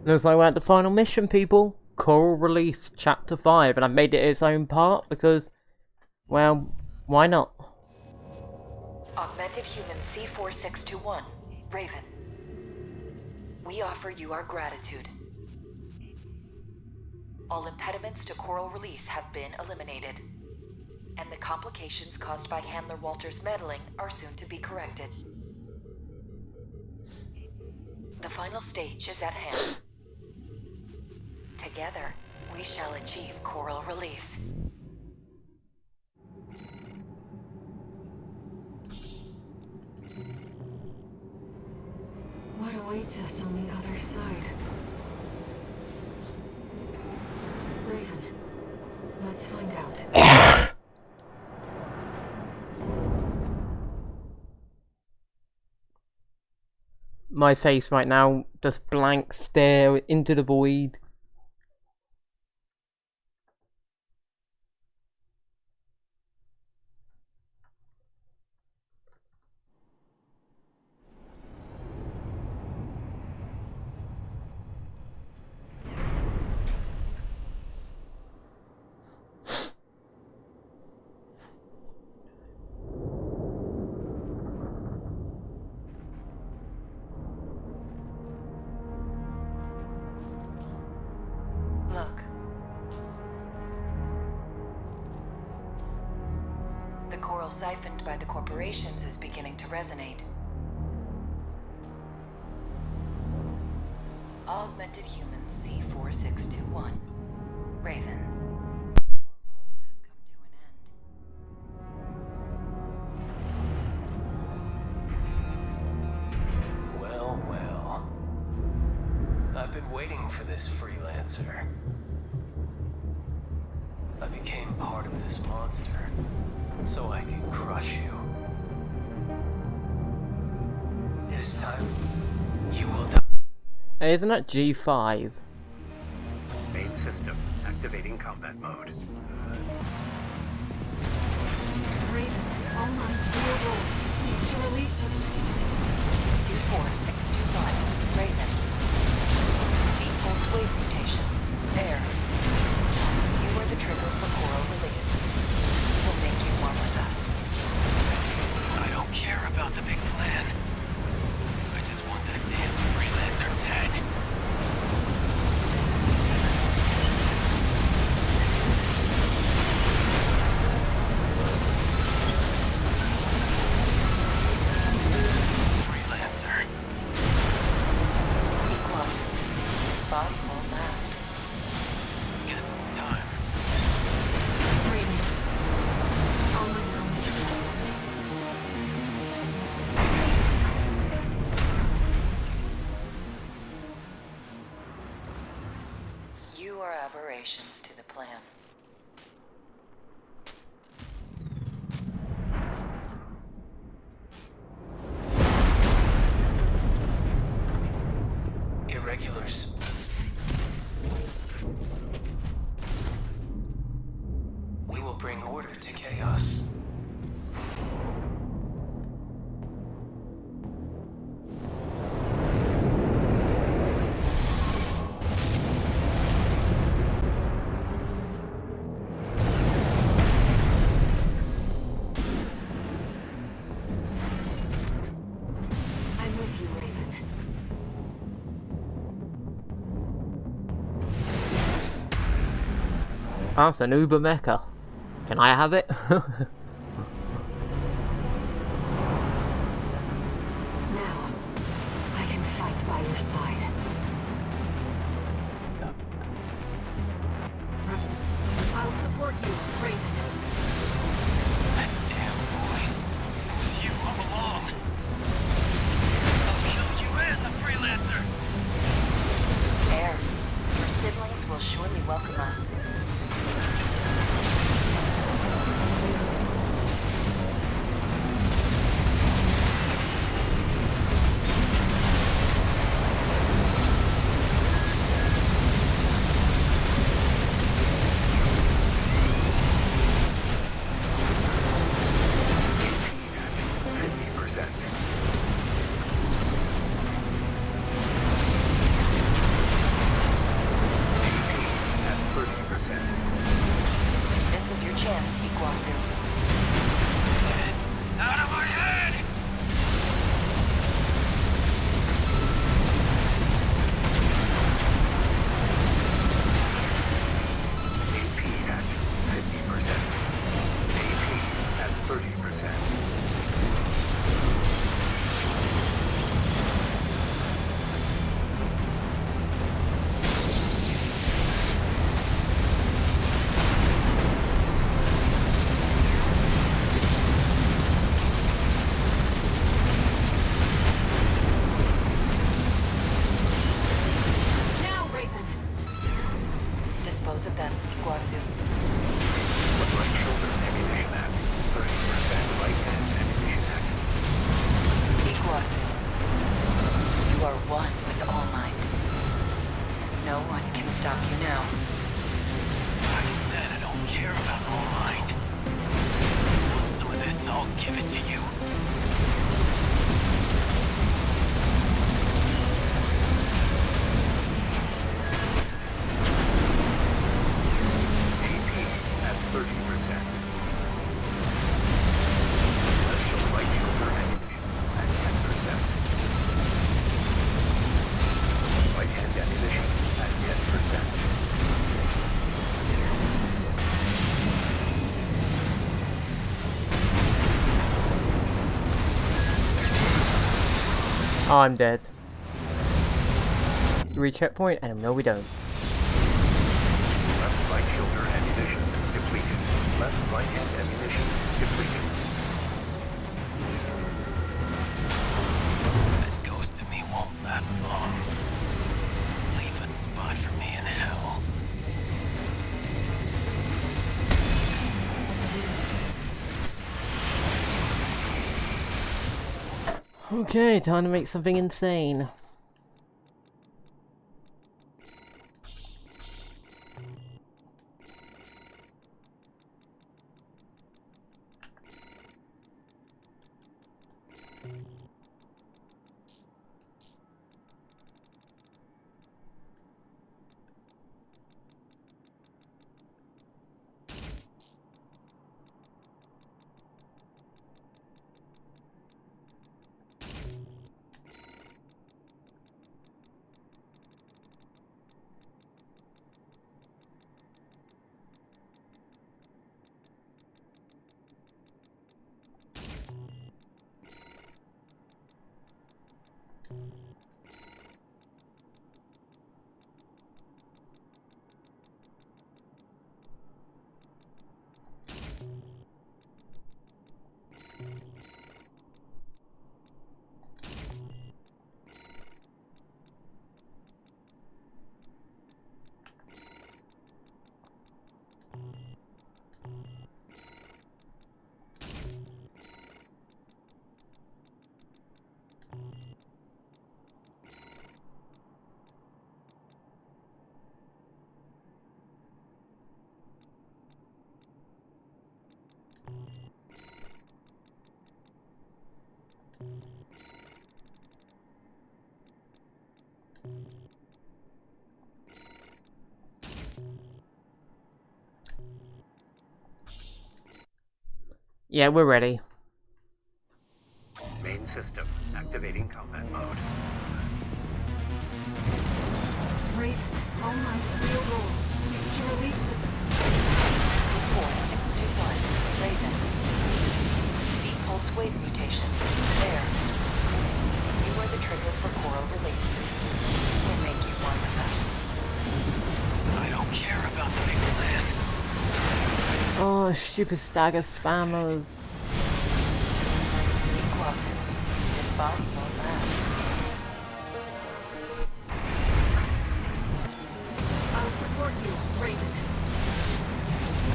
Looks like we're at the final mission, people. Coral Release Chapter 5, and I've made it its own part because, well, why not? Augmented Human C4621, Raven. We offer you our gratitude. All impediments to coral release have been eliminated, and the complications caused by Handler Walter's meddling are soon to be corrected. The final stage is at hand. Together, we shall achieve coral release. What awaits us on the other side? Raven, let's find out. My face right now, just blank stare into the void. Look. The coral siphoned by the corporations is beginning to resonate. Augmented Human C4621, Raven. Your role has come to an end. Well, well. I've been waiting for this freelancer. I became part of this monster, so I could crush you. This time, you will die. Hey, isn't that G5? Main system activating combat mode. Raven, all lines real. Needs to release him. C4621, Raven. C-pulse wave mutation. Air. You are the trigger for coral release. We'll make you one with us. I don't care about the big plan. I just want that damn freelancer dead. Freelancer. He lost it. His body won't last. Guess it's time. Raven, all lines on control. You are aberrations to the plan. Irregulars. We will bring order to chaos. I'm with you, Raven. That's an Uber Mecca. Can I have it? Now, I can fight by your side. I'll support you, Raven. That damn noise. It was you all along. I'll kill you and the freelancer. Air. Your siblings will surely welcome us. them, Iguazu. Right shoulder ammunition active. 30% right hand ammunition active. Iguazu. You are one with All Might. No one can stop you now. I said I don't care about All Might. You want some of this? I'll give it to you. AP at 30%. Right shoulder ammunition at 10%. Right hand ammunition at 10%. Oh, I'm dead. Do we checkpoint? And no, we don't. Left right shoulder ammunition depleted. Left right hand ammunition depleted. This ghost to me won't last long. Leave a spot for me in hell. Okay, time to make something insane. Yeah, we're ready. Main system activating combat mode. Raven, All Might's real role is to release the C4621, Raven. C-pulse wave mutation. There. You are the trigger for coral release. We'll make you one with us. I don't care about the big plan. Oh, stupid stagger spammers. Iguazu. This body won't last. I'll support you, Raven.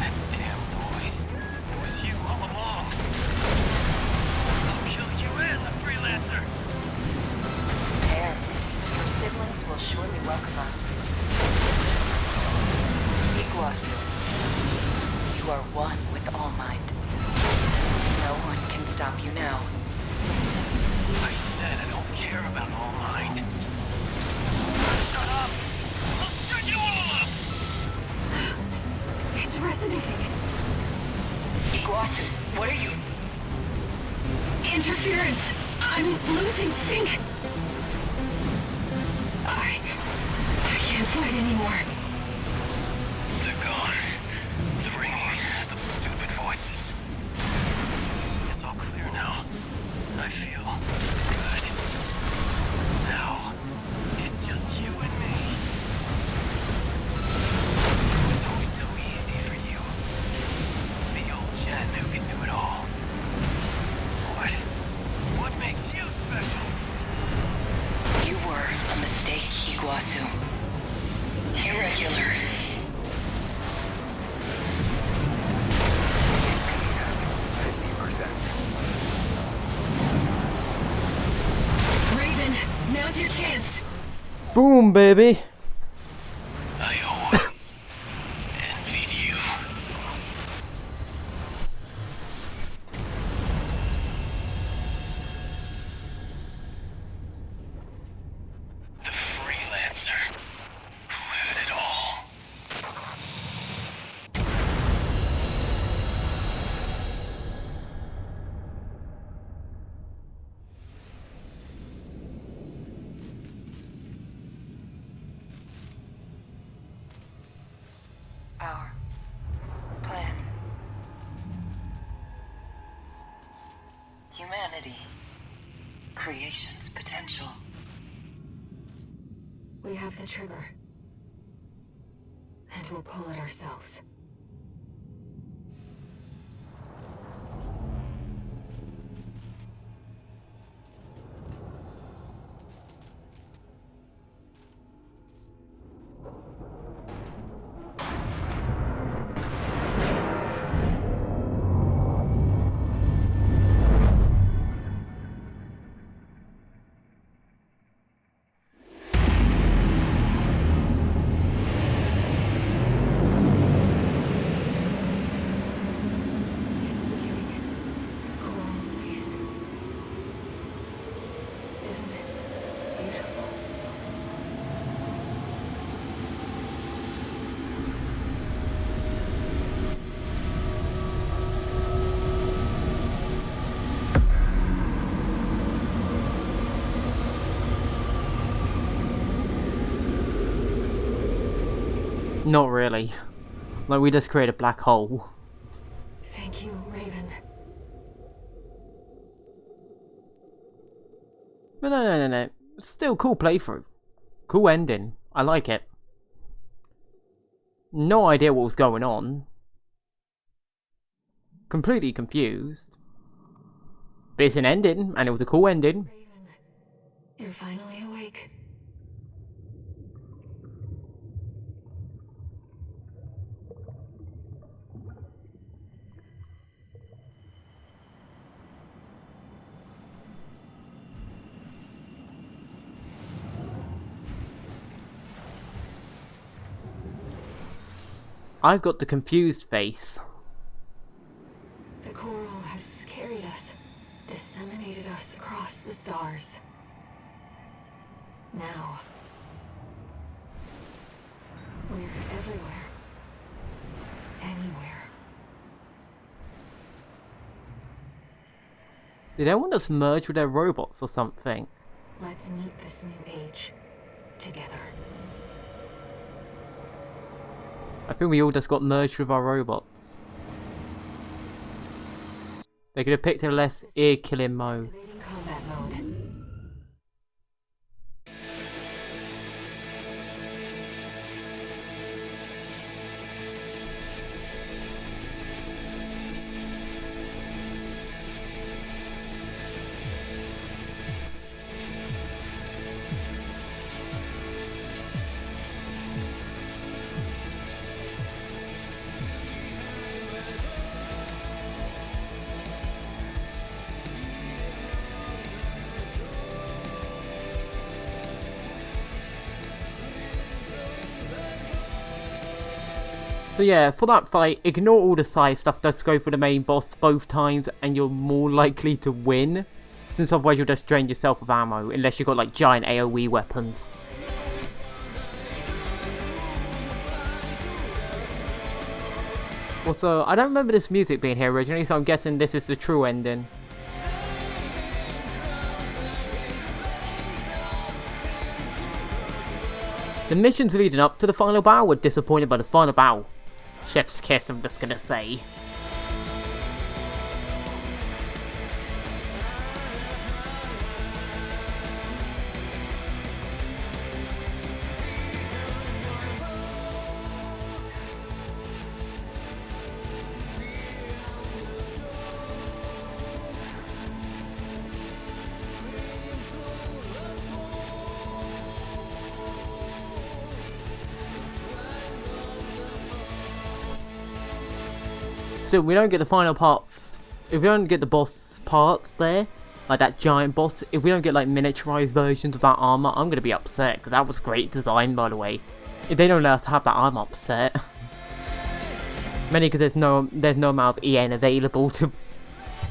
That damn noise. It was you all along. I'll kill you and the freelancer. There. Your siblings will surely welcome us. Iguazu. You are one with All Might. No one can stop you now. I said I don't care about All Might. Shut up! I'll shut you all up! It's resonating. Iguazu, what are you? Interference. I'm losing sync. I can't fight anymore. They're gone. The ringing, those stupid voices. It's all clear now. I feel good. Now, it's just you and me. It was always so easy for you. The old Jen who could do it all. What makes you special? You were a mistake, Iguazu. Irregular. Boom, baby. I always envied you. The freelancer who had it all. Our plan. Humanity. Creation's potential. We have the trigger. And we'll pull it ourselves. It's beginning. Coral release. Isn't it beautiful? Not really. Like, we just create a black hole. Thank you, Raven. But no. Still cool playthrough. Cool ending. I like it. No idea what was going on. Completely confused. But it's an ending, and it was a cool ending. Raven, you're finally awake. I've got the confused face. The coral has carried us, disseminated us across the stars. Now, we're everywhere. Anywhere. Did anyone just merge with their robots or something? Let's meet this new age together. I think we all just got merged with our robots. They could have picked a less ear-killing mode. Activating combat mode. So yeah, for that fight, ignore all the side stuff, just go for the main boss both times and you're more likely to win. Since otherwise you'll just drain yourself of ammo, unless you've got like giant AoE weapons. Also, I don't remember this music being here originally, so I'm guessing this is the true ending. The missions leading up to the final battle were disappointed by the final battle. Chef's kiss, I'm just gonna say. So we don't get the final parts. If we don't get the boss parts there, like that giant boss, if we don't get like miniaturized versions of that armor, I'm gonna be upset, because that was great design, by the way. If they don't let us have that, I'm upset. Mainly because there's no amount of EN available to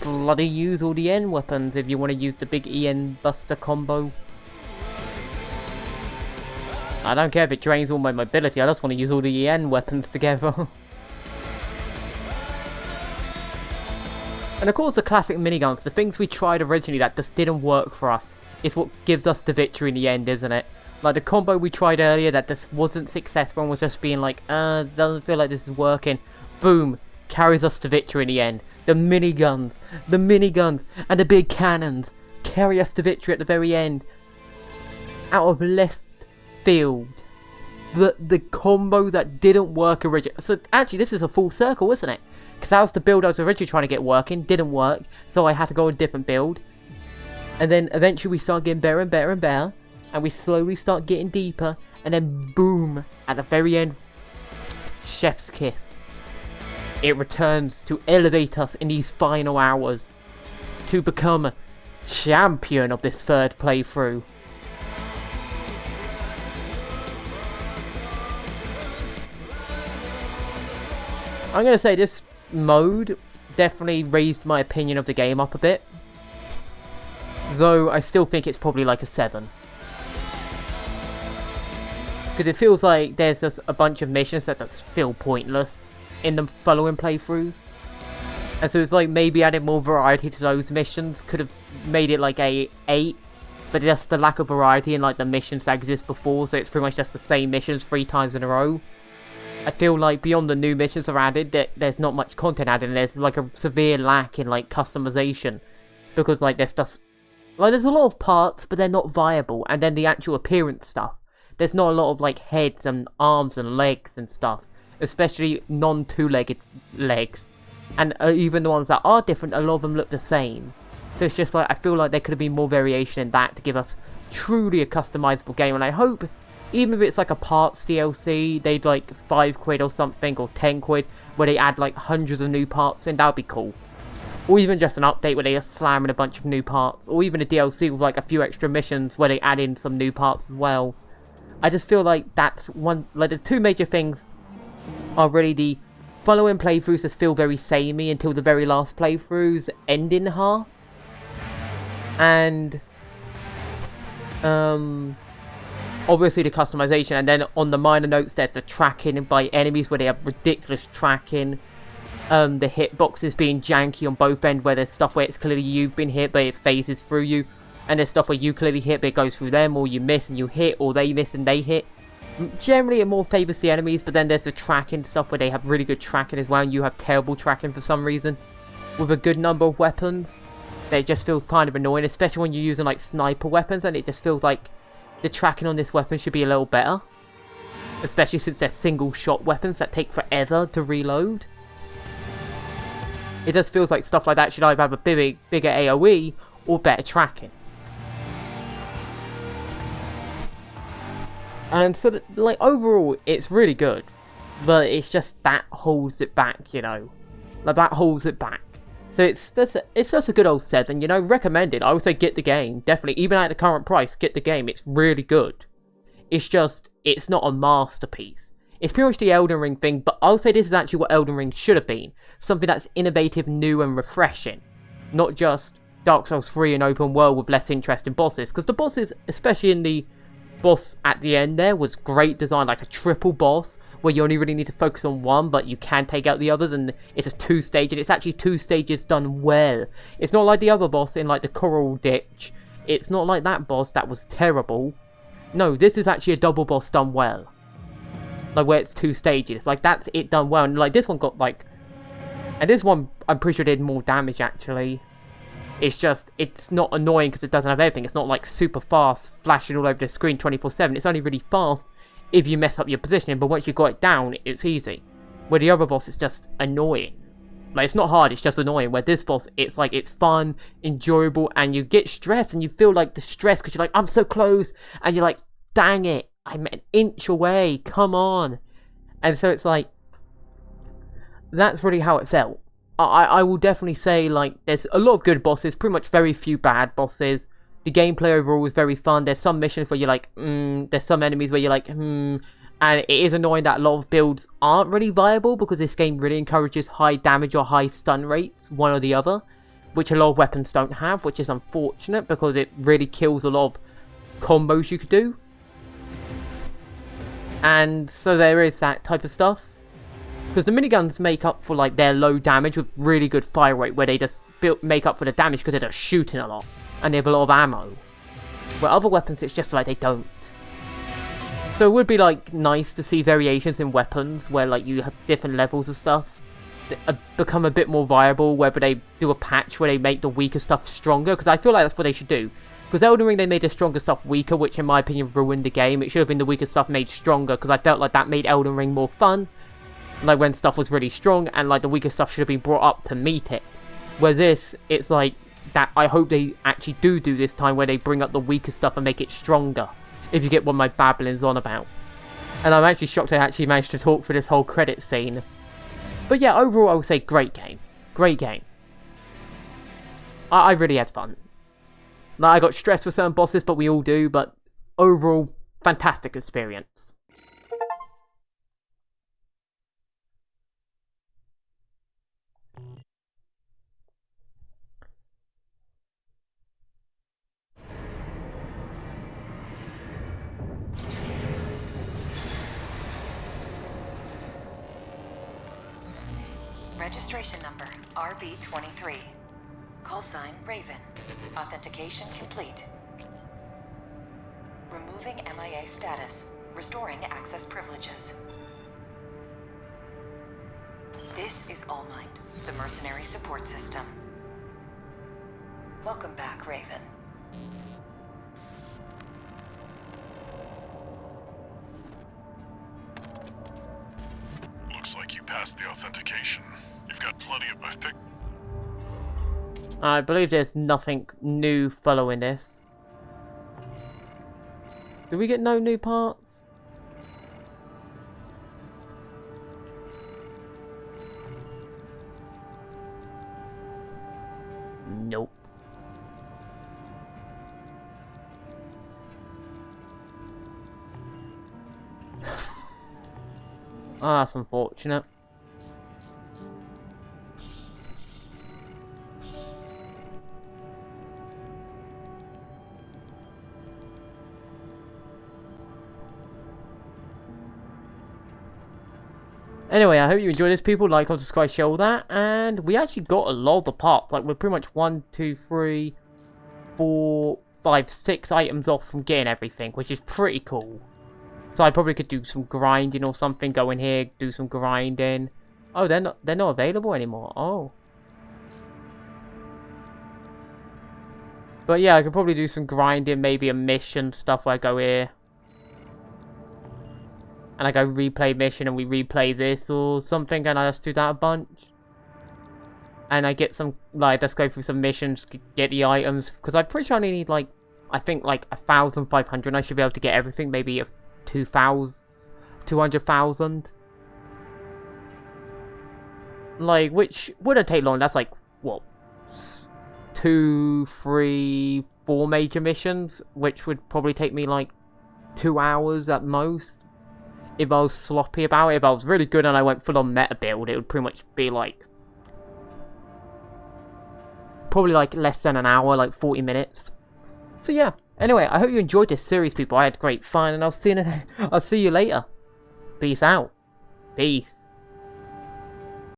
bloody use all the EN weapons if you want to use the big EN Buster combo. I don't care if it drains all my mobility, I just want to use all the EN weapons together. And of course the classic miniguns, the things we tried originally that just didn't work for us, is what gives us the victory in the end, isn't it? Like the combo we tried earlier that just wasn't successful and was just being like, doesn't feel like this is working. Boom, carries us to victory in the end. The miniguns, and the big cannons carry us to victory at the very end. Out of left field. The combo that didn't work originally. So actually this is a full circle, isn't it? Because that was the build I was originally trying to get working, didn't work, so I had to go a different build. And then eventually we start getting better and better and better, and we slowly start getting deeper, and then boom, at the very end, chef's kiss. It returns to elevate us in these final hours, to become champion of this third playthrough. I'm gonna say this mode definitely raised my opinion of the game up a bit, though I still think it's probably like a 7. Because it feels like there's just a bunch of missions that just feel pointless in the following playthroughs. And so it's like maybe adding more variety to those missions could have made it like a 8, but just the lack of variety in like the missions that exist before, so it's pretty much just the same missions 3 times in a row. I feel like beyond the new missions are added, that there's not much content added, and there's like a severe lack in like customization. Because like there's just, like there's a lot of parts, but they're not viable, and then the actual appearance stuff. There's not a lot of like heads and arms and legs and stuff. Especially non-2-legged legs. And even the ones that are different, a lot of them look the same. So it's just like, I feel like there could have been more variation in that to give us truly a customizable game, and I hope, even if it's like a parts DLC, they'd like £5 or something, or £10, where they add like hundreds of new parts in, that would be cool. Or even just an update where they just slam in a bunch of new parts, or even a DLC with like a few extra missions where they add in some new parts as well. I just feel like that's one, like the two major things are really the following playthroughs just feel very samey until the very last playthroughs end in half. And obviously the customization, and then on the minor notes there's the tracking by enemies where they have ridiculous tracking. The hitboxes being janky on both ends, where there's stuff where it's clearly you've been hit but it phases through you, and there's stuff where you clearly hit but it goes through them, or you miss and you hit, or they miss and they hit. Generally it more favours the enemies, but then there's the tracking stuff where they have really good tracking as well, and you have terrible tracking for some reason. With a good number of weapons, it just feels kind of annoying, especially when you're using like sniper weapons, and it just feels like the tracking on this weapon should be a little better. Especially since they're single shot weapons that take forever to reload. It just feels like stuff like that should either have a bigger AoE or better tracking. And so, like, overall, it's really good. But it's just that holds it back, you know. Like, that holds it back. So it's just a good old 7, you know. Recommended. I would say get the game. Definitely. Even at the current price, get the game. It's really good. It's just, it's not a masterpiece. It's pretty much the Elden Ring thing, but I would say this is actually what Elden Ring should have been. Something that's innovative, new, and refreshing. Not just Dark Souls 3 and open world with less interesting bosses. Because the bosses, especially in the boss at the end there, was great design, like a triple boss where you only really need to focus on one, but you can take out the others, and it's a 2-stage, and it's actually 2 stages done well. It's not like the other boss in like the Coral Ditch. It's not like that boss that was terrible. No, this is actually a double boss done well, like where it's 2 stages. Like that's it done well, and like this one got like, and this one I'm pretty sure did more damage actually. It's just, it's not annoying because it doesn't have everything. It's not like super fast, flashing all over the screen 24/7. It's only really fast if you mess up your positioning, but once you got it down, it's easy. Where the other boss is just annoying. Like, it's not hard, it's just annoying. Where this boss, it's like, it's fun, enjoyable, and you get stressed, and you feel like the stress because you're like, I'm so close, and you're like, dang it, I'm an inch away, come on. And so it's like, that's really how it felt. I will definitely say, like, there's a lot of good bosses, pretty much very few bad bosses. The gameplay overall is very fun. There's some missions where you're like, there's some enemies where you're like, and it is annoying that a lot of builds aren't really viable because this game really encourages high damage or high stun rates, one or the other, which a lot of weapons don't have, which is unfortunate because it really kills a lot of combos you could do. And so there is that type of stuff. Because the miniguns make up for like their low damage with really good fire rate, where they just make up for the damage because they're just shooting a lot and they have a lot of ammo. Where other weapons, it's just like they don't. So it would be like nice to see variations in weapons where like you have different levels of stuff that become a bit more viable. Whether they do a patch where they make the weaker stuff stronger, because I feel like that's what they should do. Because Elden Ring, they made the stronger stuff weaker, which in my opinion ruined the game. It should have been the weaker stuff made stronger, because I felt like that made Elden Ring more fun. Like when stuff was really strong, and like the weaker stuff should have been brought up to meet it. Where this, it's like that. I hope they actually do this time, where they bring up the weaker stuff and make it stronger. If you get what my babbling's on about. And I'm actually shocked I actually managed to talk for this whole credit scene. But yeah, overall I would say great game. Great game. I really had fun. Like, I got stressed for certain bosses, but we all do. But overall, fantastic experience. Registration number RB23. Call sign Raven. Authentication complete. Removing MIA status. Restoring access privileges. This is All Might, the mercenary support system. Welcome back, Raven. Looks like you passed the authentication. You've got plenty of... I believe there's nothing new following this. Do we get no new parts? Nope. Ah, that's unfortunate. Anyway, I hope you enjoyed this, people. Like, comment, subscribe, share all that. And we actually got a lot of the parts. Like, we're pretty much 1, 2, 3, 4, 5, 6 items off from getting everything, which is pretty cool. So I probably could do some grinding or something. Go in here, do some grinding. Oh, they're not available anymore. Oh. But yeah, I could probably do some grinding, maybe a mission stuff where I go here. And I go replay mission and we replay this or something, and I just do that a bunch. And I get some, like, let's go through some missions, get the items. Because I'm pretty sure I only need, like, I think, like, 1,500. I should be able to get everything, maybe 200,000. Like, which wouldn't take long. That's like, what? 2, 3, 4 major missions, which would probably take me, like, 2 hours at most. If I was sloppy about it. If I was really good and I went full on meta build, it would pretty much be like... probably like less than an hour, like 40 minutes. So yeah. Anyway, I hope you enjoyed this series, people. I had great fun and I'll see you later. Peace out. Peace.